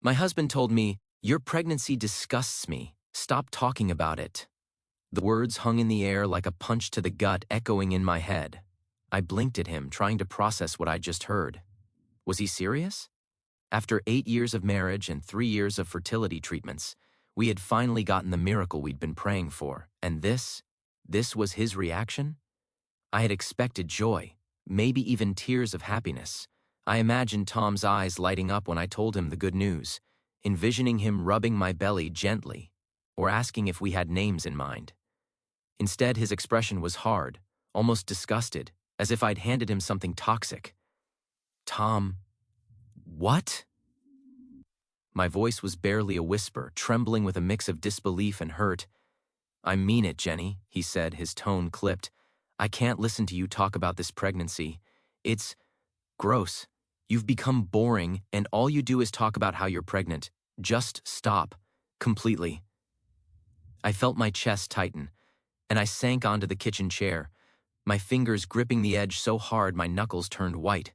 My husband told me, "Your pregnancy disgusts me. Stop talking about it." The words hung in the air like a punch to the gut, echoing in my head. I blinked at him, trying to process what I'd just heard. Was he serious? After 8 years of marriage and 3 years of fertility treatments, we had finally gotten the miracle we'd been praying for, and this was his reaction? I had expected joy, maybe even tears of happiness. I imagined Tom's eyes lighting up when I told him the good news, envisioning him rubbing my belly gently, or asking if we had names in mind. Instead, his expression was hard, almost disgusted, as if I'd handed him something toxic. "Tom, what?" My voice was barely a whisper, trembling with a mix of disbelief and hurt. "I mean it, Jenny," he said, his tone clipped. "I can't listen to you talk about this pregnancy. It's gross. You've become boring, and all you do is talk about how you're pregnant. Just stop. Completely." I felt my chest tighten, and I sank onto the kitchen chair, my fingers gripping the edge so hard my knuckles turned white.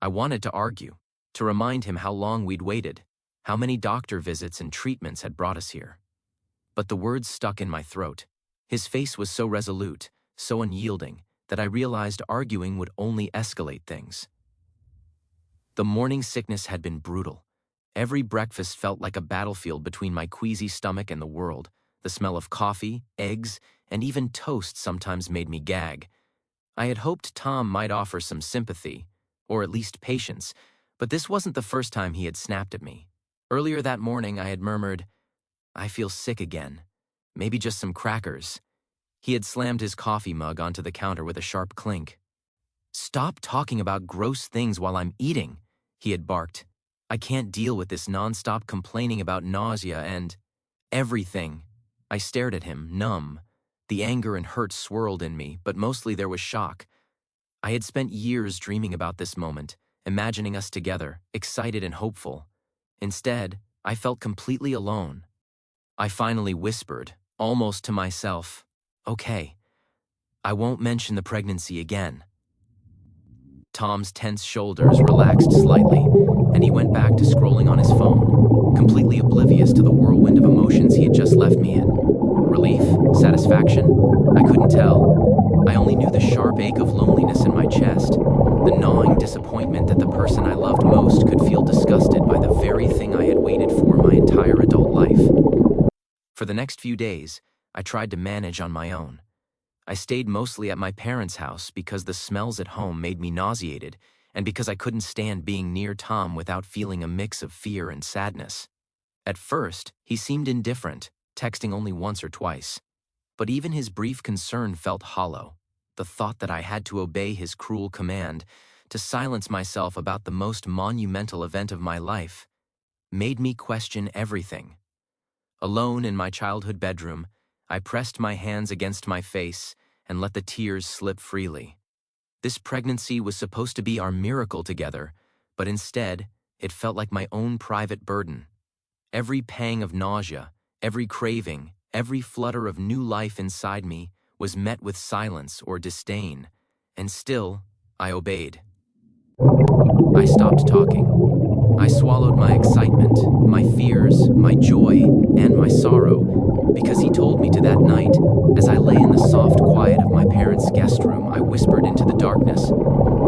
I wanted to argue, to remind him how long we'd waited, how many doctor visits and treatments had brought us here. But the words stuck in my throat. His face was so resolute, so unyielding, that I realized arguing would only escalate things. The morning sickness had been brutal. Every breakfast felt like a battlefield between my queasy stomach and the world. The smell of coffee, eggs, and even toast sometimes made me gag. I had hoped Tom might offer some sympathy, or at least patience, but this wasn't the first time he had snapped at me. Earlier that morning I had murmured, "I feel sick again. Maybe just some crackers." He had slammed his coffee mug onto the counter with a sharp clink. "Stop talking about gross things while I'm eating," he had barked. "I can't deal with this nonstop complaining about nausea and everything." I stared at him, numb. The anger and hurt swirled in me, but mostly there was shock. I had spent years dreaming about this moment, imagining us together, excited and hopeful. Instead, I felt completely alone. I finally whispered, almost to myself, "Okay, I won't mention the pregnancy again." Tom's tense shoulders relaxed slightly, and he went back to scrolling on his phone, completely oblivious to the whirlwind of emotions he had just left me in. Relief? Satisfaction? I couldn't tell. I only knew the sharp ache of loneliness in my chest, the gnawing disappointment that the person I loved most could feel disgusted by the very thing I had waited for my entire adult life. For the next few days, I tried to manage on my own. I stayed mostly at my parents' house because the smells at home made me nauseated, and because I couldn't stand being near Tom without feeling a mix of fear and sadness. At first, he seemed indifferent, texting only once or twice. But even his brief concern felt hollow. The thought that I had to obey his cruel command, to silence myself about the most monumental event of my life, made me question everything. Alone in my childhood bedroom, I pressed my hands against my face and let the tears slip freely. This pregnancy was supposed to be our miracle together, but instead, it felt like my own private burden. Every pang of nausea, every craving, every flutter of new life inside me was met with silence or disdain, and still, I obeyed. I stopped talking. I swallowed my excitement, my fears, my joy, and my sorrow, because he told me to that night. As I lay in the soft quiet of my parents' guest room, I whispered into the darkness,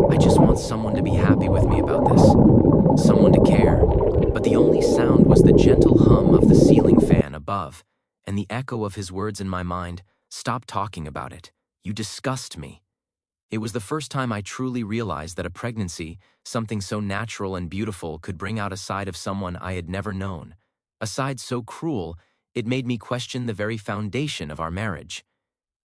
"I just want someone to be happy with me about this, someone to care." But the only sound was the gentle hum of the ceiling fan above, and the echo of his words in my mind, "Stop talking about it. You disgust me." It was the first time I truly realized that a pregnancy, something so natural and beautiful, could bring out a side of someone I had never known. A side so cruel, it made me question the very foundation of our marriage.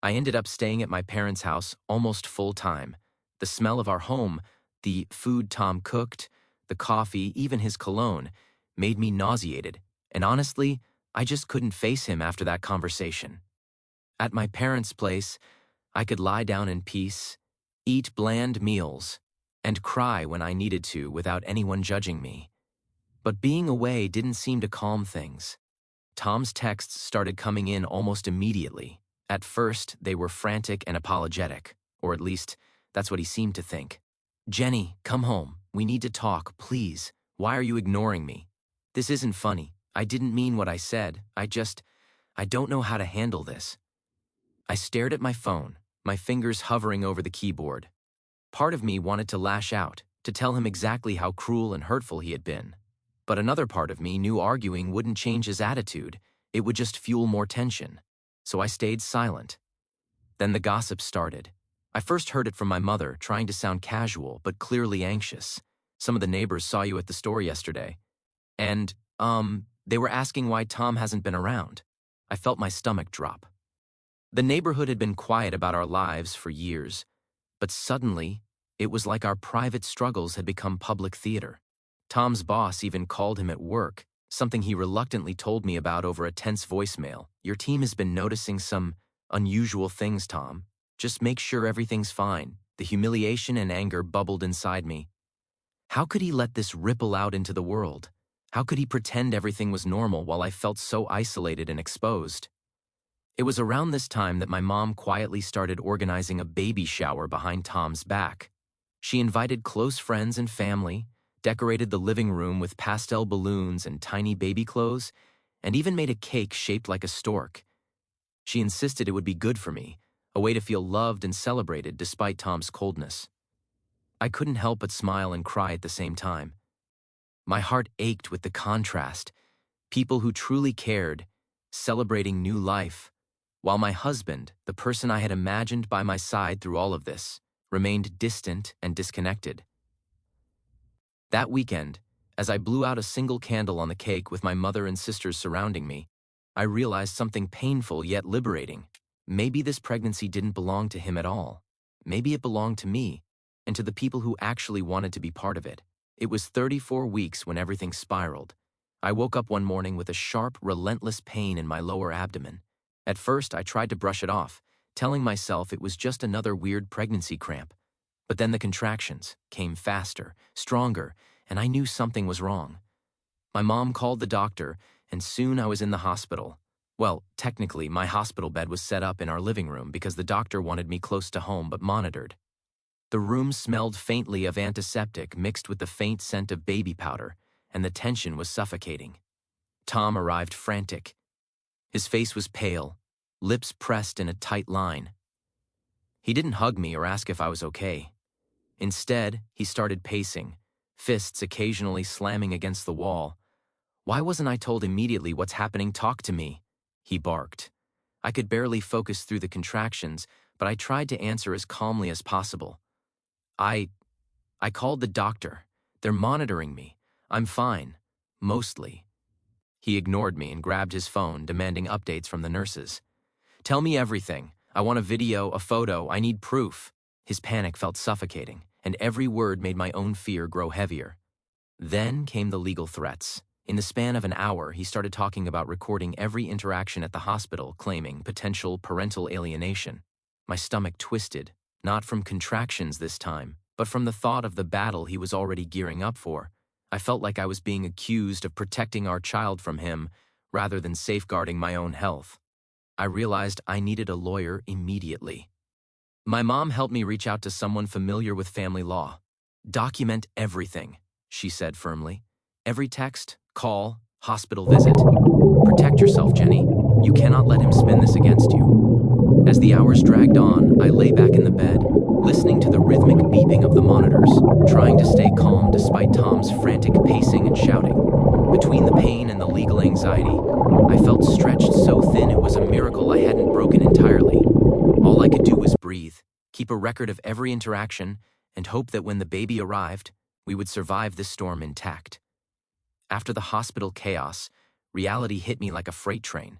I ended up staying at my parents' house almost full-time. The smell of our home, the food Tom cooked, the coffee, even his cologne, made me nauseated, and honestly, I just couldn't face him after that conversation. At my parents' place, I could lie down in peace, eat bland meals, and cry when I needed to without anyone judging me. But being away didn't seem to calm things. Tom's texts started coming in almost immediately. At first, they were frantic and apologetic, or at least, that's what he seemed to think. "Jenny, come home. We need to talk, please. Why are you ignoring me?" This isn't funny. I didn't mean what I said. I don't know how to handle this. I stared at my phone, my fingers hovering over the keyboard. Part of me wanted to lash out, to tell him exactly how cruel and hurtful he had been. But another part of me knew arguing wouldn't change his attitude. It would just fuel more tension. So I stayed silent. Then the gossip started. I first heard it from my mother, trying to sound casual but clearly anxious. Some of the neighbors saw you at the store yesterday. And, they were asking why Tom hasn't been around. I felt my stomach drop. The neighborhood had been quiet about our lives for years, but suddenly, it was like our private struggles had become public theater. Tom's boss even called him at work, something he reluctantly told me about over a tense voicemail. Your team has been noticing some unusual things, Tom. Just make sure everything's fine. The humiliation and anger bubbled inside me. How could he let this ripple out into the world? How could he pretend everything was normal while I felt so isolated and exposed? It was around this time that my mom quietly started organizing a baby shower behind Tom's back. She invited close friends and family, decorated the living room with pastel balloons and tiny baby clothes, and even made a cake shaped like a stork. She insisted it would be good for me, a way to feel loved and celebrated despite Tom's coldness. I couldn't help but smile and cry at the same time. My heart ached with the contrast, people who truly cared, celebrating new life, while my husband, the person I had imagined by my side through all of this, remained distant and disconnected. That weekend, as I blew out a single candle on the cake with my mother and sisters surrounding me, I realized something painful yet liberating. Maybe this pregnancy didn't belong to him at all. Maybe it belonged to me, and to the people who actually wanted to be part of it. It was 34 weeks when everything spiraled. I woke up one morning with a sharp, relentless pain in my lower abdomen. At first, I tried to brush it off, telling myself it was just another weird pregnancy cramp. But then the contractions came faster, stronger, and I knew something was wrong. My mom called the doctor, and soon I was in the hospital. Well, technically, my hospital bed was set up in our living room because the doctor wanted me close to home but monitored. The room smelled faintly of antiseptic mixed with the faint scent of baby powder, and the tension was suffocating. Tom arrived frantic. His face was pale, lips pressed in a tight line. He didn't hug me or ask if I was okay. Instead, he started pacing, fists occasionally slamming against the wall. Why wasn't I told immediately what's happening? Talk to me, he barked. I could barely focus through the contractions, but I tried to answer as calmly as possible. I called the doctor. They're monitoring me. I'm fine. Mostly. He ignored me and grabbed his phone, demanding updates from the nurses. Tell me everything. I want a video, a photo. I need proof. His panic felt suffocating, and every word made my own fear grow heavier. Then came the legal threats. In the span of an hour, he started talking about recording every interaction at the hospital, claiming potential parental alienation. My stomach twisted, not from contractions this time, but from the thought of the battle he was already gearing up for. I felt like I was being accused of protecting our child from him, rather than safeguarding my own health. I realized I needed a lawyer immediately. My mom helped me reach out to someone familiar with family law. Document everything, she said firmly. Every text, call, hospital visit. Protect yourself, Jenny. You cannot let him spin this against you. As the hours dragged on, I lay back in the bed, listening to the rhythmic beeping of the monitors, trying to stay calm despite Tom's frantic pacing and shouting. Between the pain and the legal anxiety, I felt stretched so thin it was a miracle I hadn't broken entirely. All I could do was breathe, keep a record of every interaction, and hope that when the baby arrived, we would survive this storm intact. After the hospital chaos, reality hit me like a freight train.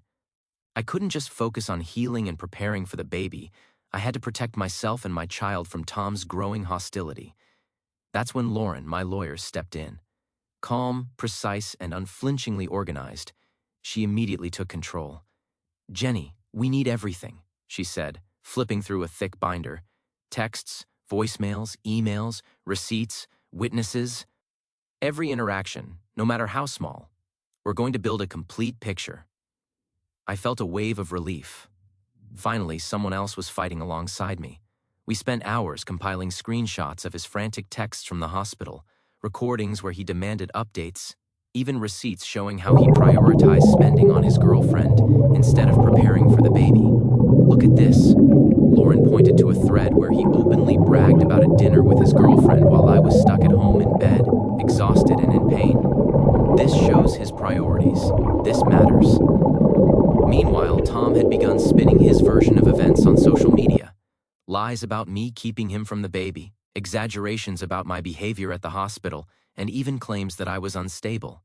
I couldn't just focus on healing and preparing for the baby. I had to protect myself and my child from Tom's growing hostility. That's when Lauren, my lawyer, stepped in. Calm, precise, and unflinchingly organized, she immediately took control. Jenny, we need everything, she said, flipping through a thick binder. Texts, voicemails, emails, receipts, witnesses. Every interaction, no matter how small. We're going to build a complete picture. I felt a wave of relief. Finally, someone else was fighting alongside me. We spent hours compiling screenshots of his frantic texts from the hospital, recordings where he demanded updates, even receipts showing how he prioritized spending on his girlfriend instead of preparing for the baby. "Look at this." Lauren pointed to a thread where he openly bragged about a dinner with his girlfriend while I was stuck at home in bed, exhausted and in pain. "This shows his priorities. This matters." Meanwhile, Tom had begun spinning his version of events on social media. Lies about me keeping him from the baby, exaggerations about my behavior at the hospital, and even claims that I was unstable.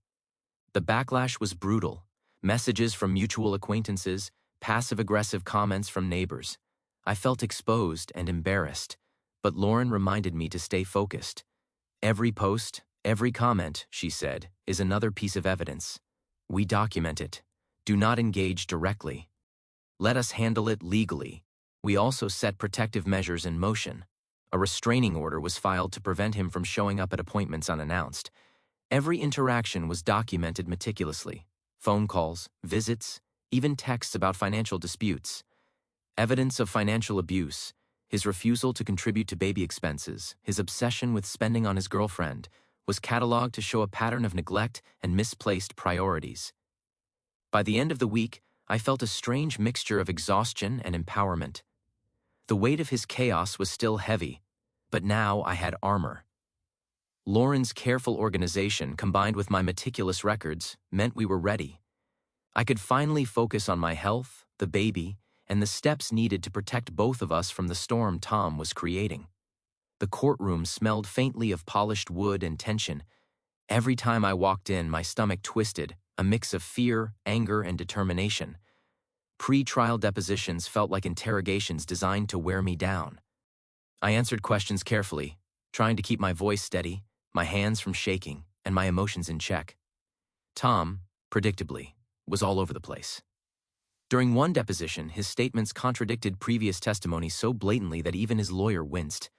The backlash was brutal. Messages from mutual acquaintances, passive-aggressive comments from neighbors. I felt exposed and embarrassed, but Lauren reminded me to stay focused. "Every post, every comment," she said, "is another piece of evidence. We document it. Do not engage directly. Let us handle it legally." We also set protective measures in motion. A restraining order was filed to prevent him from showing up at appointments unannounced. Every interaction was documented meticulously. Phone calls, visits, even texts about financial disputes. Evidence of financial abuse, his refusal to contribute to baby expenses, his obsession with spending on his girlfriend, was cataloged to show a pattern of neglect and misplaced priorities. By the end of the week, I felt a strange mixture of exhaustion and empowerment. The weight of his chaos was still heavy, but now I had armor. Lauren's careful organization, combined with my meticulous records, meant we were ready. I could finally focus on my health, the baby, and the steps needed to protect both of us from the storm Tom was creating. The courtroom smelled faintly of polished wood and tension. Every time I walked in, my stomach twisted, a mix of fear, anger, and determination. Pre-trial depositions felt like interrogations designed to wear me down. I answered questions carefully, trying to keep my voice steady, my hands from shaking, and my emotions in check. Tom, predictably, was all over the place. During one deposition, his statements contradicted previous testimony so blatantly that even his lawyer winced.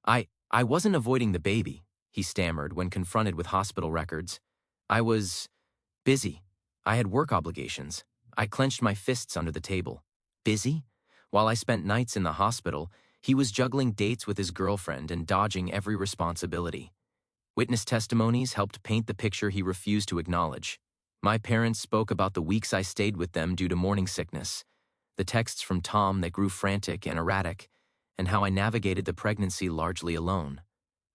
I wasn't avoiding the baby," he stammered when confronted with hospital records. "I was busy. I had work obligations." I clenched my fists under the table. Busy? While I spent nights in the hospital, he was juggling dates with his girlfriend and dodging every responsibility. Witness testimonies helped paint the picture he refused to acknowledge. My parents spoke about the weeks I stayed with them due to morning sickness, the texts from Tom that grew frantic and erratic, and how I navigated the pregnancy largely alone.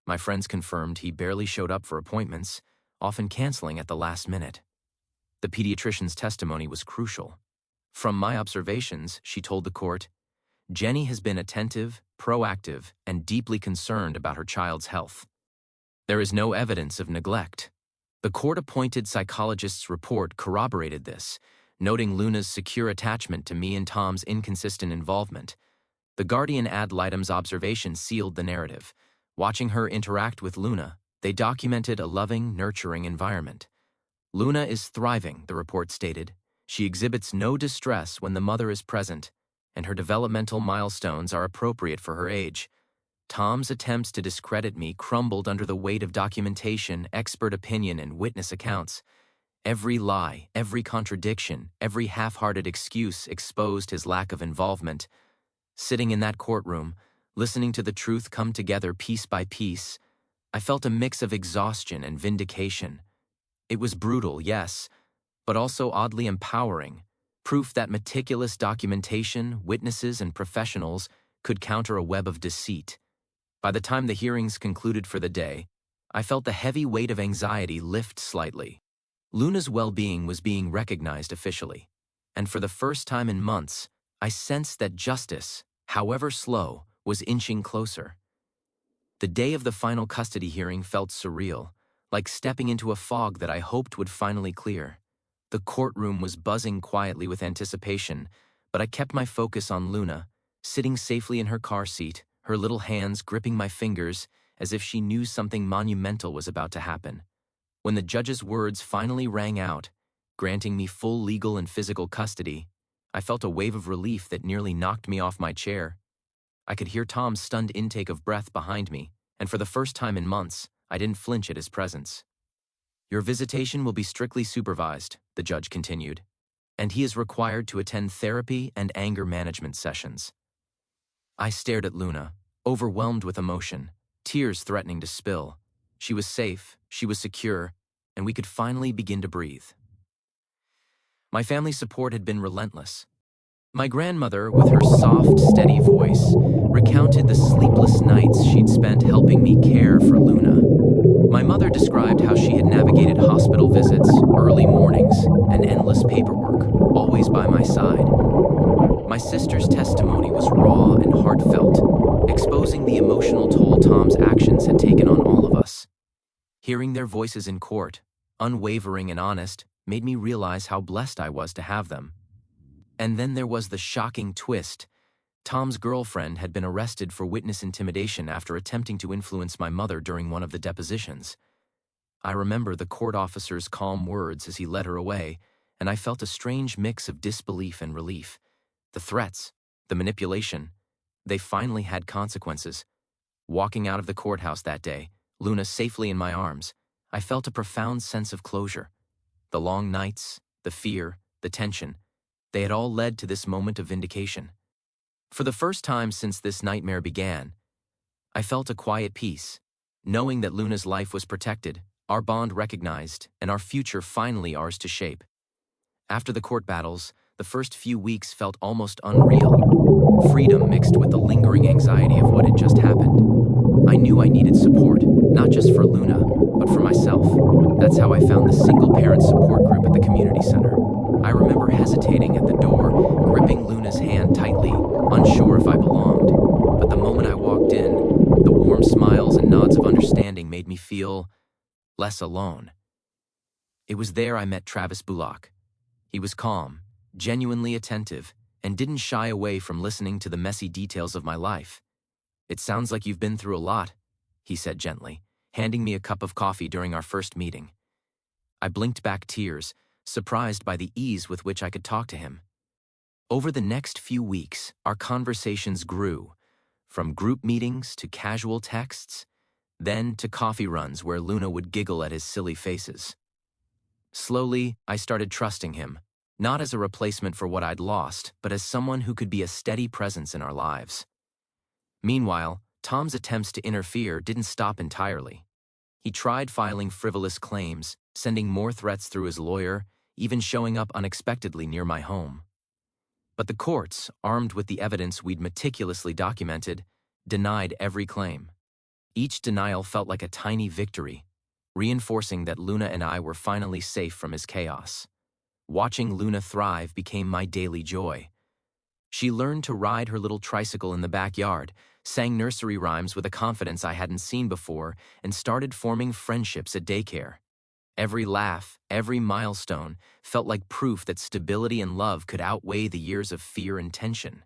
My friends confirmed he barely showed up for appointments, often canceling at the last minute. The pediatrician's testimony was crucial. "From my observations," she told the court, "Jenny has been attentive, proactive, and deeply concerned about her child's health. There is no evidence of neglect." The court-appointed psychologist's report corroborated this, noting Luna's secure attachment to me and Tom's inconsistent involvement. The guardian ad litem's observation sealed the narrative. Watching her interact with Luna, they documented a loving, nurturing environment. "Luna is thriving," the report stated. "She exhibits no distress when the mother is present, and her developmental milestones are appropriate for her age." Tom's attempts to discredit me crumbled under the weight of documentation, expert opinion, and witness accounts. Every lie, every contradiction, every half-hearted excuse exposed his lack of involvement. Sitting in that courtroom, listening to the truth come together piece by piece, I felt a mix of exhaustion and vindication. It was brutal, yes, but also oddly empowering, proof that meticulous documentation, witnesses, and professionals could counter a web of deceit. By the time the hearings concluded for the day, I felt the heavy weight of anxiety lift slightly. Luna's well-being was being recognized officially, and for the first time in months, I sensed that justice, however slow, was inching closer. The day of the final custody hearing felt surreal, like stepping into a fog that I hoped would finally clear. The courtroom was buzzing quietly with anticipation, but I kept my focus on Luna, sitting safely in her car seat, her little hands gripping my fingers as if she knew something monumental was about to happen. When the judge's words finally rang out, granting me full legal and physical custody, I felt a wave of relief that nearly knocked me off my chair. I could hear Tom's stunned intake of breath behind me, and for the first time in months, I didn't flinch at his presence. "Your visitation will be strictly supervised," the judge continued, "and he is required to attend therapy and anger management sessions." I stared at Luna, overwhelmed with emotion, tears threatening to spill. She was safe, she was secure, and we could finally begin to breathe. My family's support had been relentless. My grandmother, with her soft, steady voice, recounted the sleepless nights she'd spent helping me care for Luna. My mother described how she had navigated hospital visits, early mornings, and endless paperwork, always by my side. My sister's testimony was raw and heartfelt, exposing the emotional toll Tom's actions had taken on all of us. Hearing their voices in court, unwavering and honest, made me realize how blessed I was to have them. And then there was the shocking twist. Tom's girlfriend had been arrested for witness intimidation after attempting to influence my mother during one of the depositions. I remember the court officer's calm words as he led her away, and I felt a strange mix of disbelief and relief. The threats, the manipulation, they finally had consequences. Walking out of the courthouse that day, Luna safely in my arms, I felt a profound sense of closure. The long nights, the fear, the tension, they had all led to this moment of vindication. For the first time since this nightmare began, I felt a quiet peace, knowing that Luna's life was protected, our bond recognized, and our future finally ours to shape. After the court battles, the first few weeks felt almost unreal, freedom mixed with the lingering anxiety of what had just happened. I knew I needed support, not just for Luna, but for myself. That's how I found the single-parent support group at the community center. I remember hesitating at the door, gripping Luna's hand tightly, unsure if I belonged. But the moment I walked in, the warm smiles and nods of understanding made me feel less alone. It was there I met Travis Bullock. He was calm, genuinely attentive, and didn't shy away from listening to the messy details of my life. "It sounds like you've been through a lot," he said gently, handing me a cup of coffee during our first meeting. I blinked back tears, surprised by the ease with which I could talk to him. Over the next few weeks, our conversations grew, from group meetings to casual texts, then to coffee runs where Luna would giggle at his silly faces. Slowly, I started trusting him, not as a replacement for what I'd lost, but as someone who could be a steady presence in our lives. Meanwhile, Tom's attempts to interfere didn't stop entirely. He tried filing frivolous claims, sending more threats through his lawyer, even showing up unexpectedly near my home. But the courts, armed with the evidence we'd meticulously documented, denied every claim. Each denial felt like a tiny victory, reinforcing that Luna and I were finally safe from his chaos. Watching Luna thrive became my daily joy. She learned to ride her little tricycle in the backyard, sang nursery rhymes with a confidence I hadn't seen before, and started forming friendships at daycare. Every laugh, every milestone, felt like proof that stability and love could outweigh the years of fear and tension.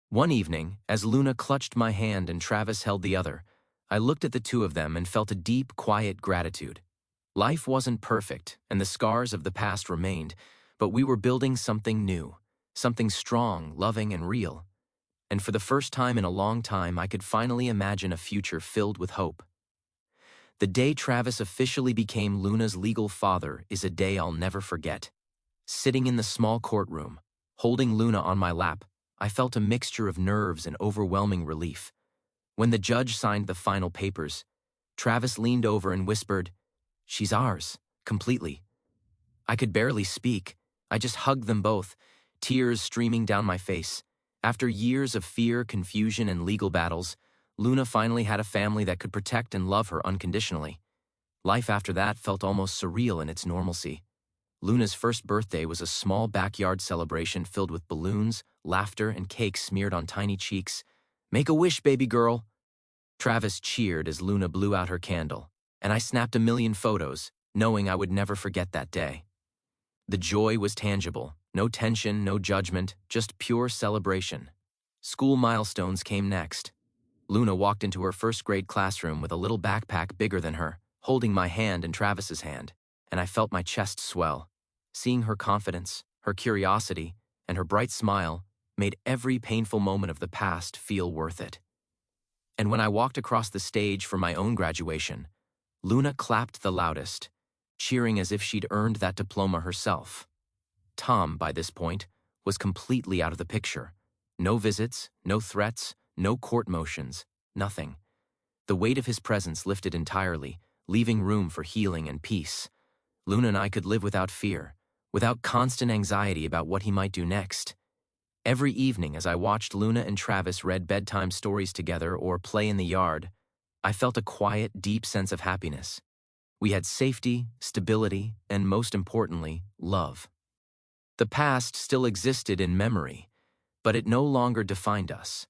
One evening, as Luna clutched my hand and Travis held the other, I looked at the two of them and felt a deep, quiet gratitude. Life wasn't perfect, and the scars of the past remained, but we were building something new, something strong, loving, and real. And for the first time in a long time, I could finally imagine a future filled with hope. The day Travis officially became Luna's legal father is a day I'll never forget. Sitting in the small courtroom, holding Luna on my lap, I felt a mixture of nerves and overwhelming relief. When the judge signed the final papers, Travis leaned over and whispered, "She's ours, completely." I could barely speak. I just hugged them both, tears streaming down my face. After years of fear, confusion, and legal battles, Luna finally had a family that could protect and love her unconditionally. Life after that felt almost surreal in its normalcy. Luna's first birthday was a small backyard celebration filled with balloons, laughter, and cake smeared on tiny cheeks. "Make a wish, baby girl." Travis cheered as Luna blew out her candle, and I snapped a million photos, knowing I would never forget that day. The joy was tangible. No tension, no judgment, just pure celebration. School milestones came next. Luna walked into her first-grade classroom with a little backpack bigger than her, holding my hand and Travis's hand, and I felt my chest swell. Seeing her confidence, her curiosity, and her bright smile made every painful moment of the past feel worth it. And when I walked across the stage for my own graduation, Luna clapped the loudest, cheering as if she'd earned that diploma herself. Tom, by this point, was completely out of the picture. No visits, no threats, no court motions, nothing. The weight of his presence lifted entirely, leaving room for healing and peace. Luna and I could live without fear, without constant anxiety about what he might do next. Every evening as I watched Luna and Travis read bedtime stories together or play in the yard, I felt a quiet, deep sense of happiness. We had safety, stability, and most importantly, love. The past still existed in memory, but it no longer defined us.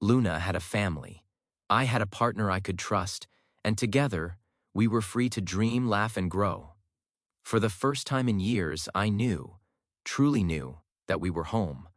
Luna had a family. I had a partner I could trust, and together, we were free to dream, laugh, and grow. For the first time in years, I knew, truly knew, that we were home.